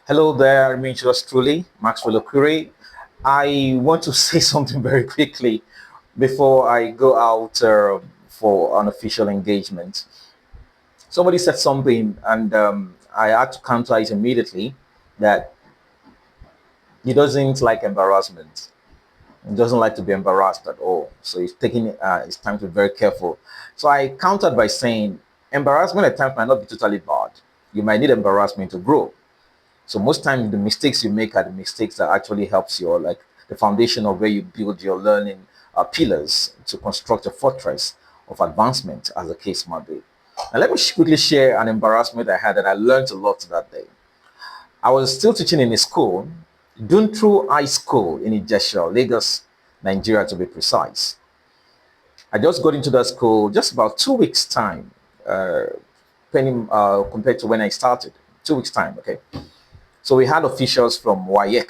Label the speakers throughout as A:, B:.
A: Hello there, I mean yours truly, Maxwell Okure. I want to say something very quickly before I go out for an official engagement. Somebody said something, and I had to counter it immediately that he doesn't like embarrassment. He doesn't like to be embarrassed at all. So he's taking his time to be very careful. So I countered by saying embarrassment at times might not be totally bad. You might need embarrassment to grow. So most times the mistakes you make are the mistakes that actually helps you, like the foundation of where you build your learning pillars to construct a fortress of advancement, as the case might be. And let me quickly share an embarrassment I had that I learned a lot that day. I was still teaching in a school, Duntru High School in Ijesha, Lagos, Nigeria to be precise. I just got into that school just about 2 weeks time, compared to when I started. 2 weeks time, okay. So we had officials from WAEC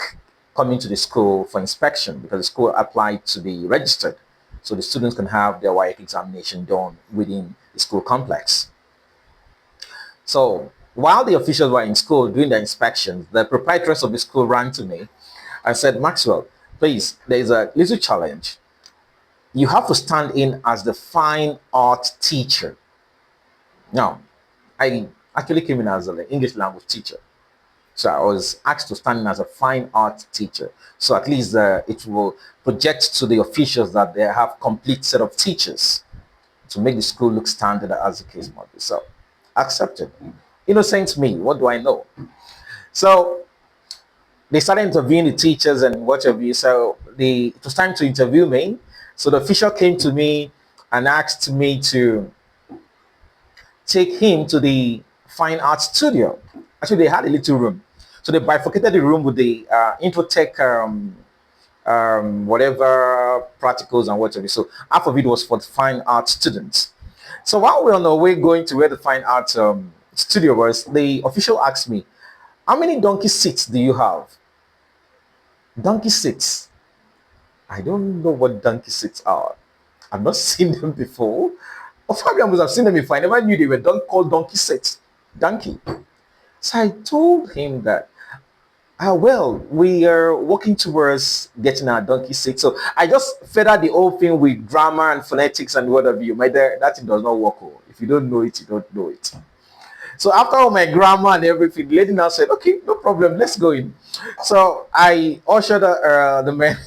A: coming to the school for inspection because the school applied to be registered. So the students can have their WAEC examination done within the school complex. So while the officials were in school doing the inspections, the proprietress of the school ran to me and said, Maxwell, please, there is a little challenge. You have to stand in as the fine art teacher. Now, I actually came in as an English language teacher. So I was asked to stand in as a fine art teacher. So at least it will project to the officials that they have complete set of teachers to make the school look standard as the case might be. So accepted. Innocent me, what do I know? So they started interviewing the teachers and what have you. So it was time to interview me. So the official came to me and asked me to take him to the fine art studio. Actually, they had a little room. So they bifurcated the room with the Infotech, whatever practicals and whatever. So half of it was for the fine art students. So while we're on our way going to where the fine art studio was, the official asked me, how many donkey seats do you have? Donkey seats. I don't know what donkey seats are. I've not seen them before. Or probably I must have seen them if I never knew they were called donkey seats. Donkey. So I told him that, well, we are working towards getting our donkey seat. So I just fed out the whole thing with grammar and phonetics and whatever you. My dear, that thing does not work. Oh. If you don't know it, you don't know it. So after all my grammar and everything, the lady now said, okay, no problem, let's go in. So I ushered the man,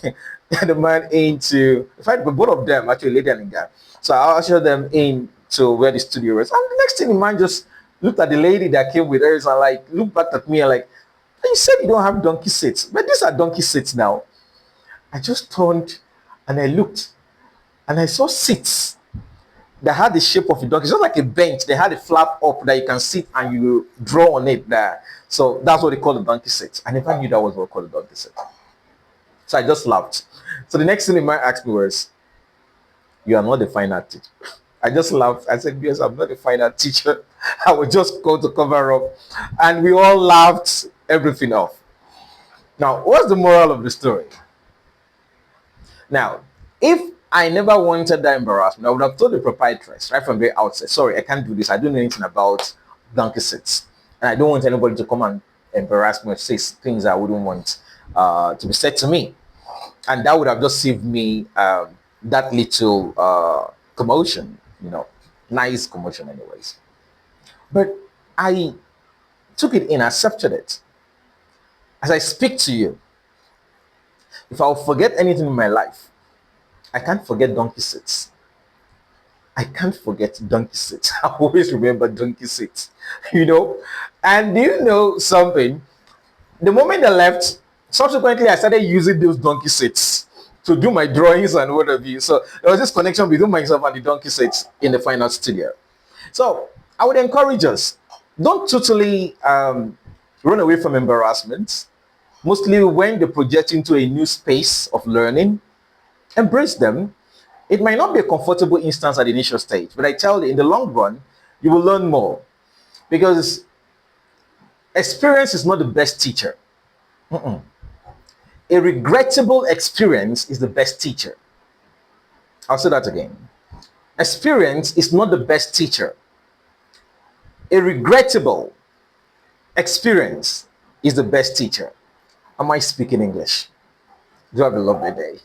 A: the man into, in fact, both of them, actually, lady and guy. So I ushered them in to where the studio was. And the next thing, the man just looked at the lady that came with her and like looked back at me and like, you said you don't have donkey seats, but these are donkey seats now. I just turned and I looked and I saw seats that had the shape of a donkey. It's not like a bench. They had a flap up that you can sit and you draw on it there. So that's what they call the donkey seat. I never knew that was what they called the donkey seat. So I just laughed. So the next thing the man asked me was, you are not a fine art teacher. I just laughed. I said, yes, I'm not a fine art teacher. I was just called to cover up. And we all laughed everything off. Now, what's the moral of the story? Now, if I never wanted that embarrassment, I would have told the proprietress right from the outset, sorry, I can't do this. I don't know anything about donkey seats. And I don't want anybody to come and embarrass me or say things I wouldn't want to be said to me. And that would have just saved me that little commotion, nice commotion anyways. But I took it in, accepted it. As I speak to you, if I'll forget anything in my life, I can't forget donkey seats. I can't forget donkey seats. I always remember donkey seats, you know. And do you know something? The moment I left, subsequently I started using those donkey seats to do my drawings and whatever. So there was this connection between myself and the donkey seats in the fine art studio. So I would encourage us, don't totally run away from embarrassment. Mostly when they project into a new space of learning, embrace them. It might not be a comfortable instance at the initial stage, but I tell you, in the long run, you will learn more because experience is not the best teacher. Mm-mm. A regrettable experience is the best teacher. I'll say that again. Experience is not the best teacher. A regrettable experience is the best teacher. Am I speaking English? Do have a lovely day.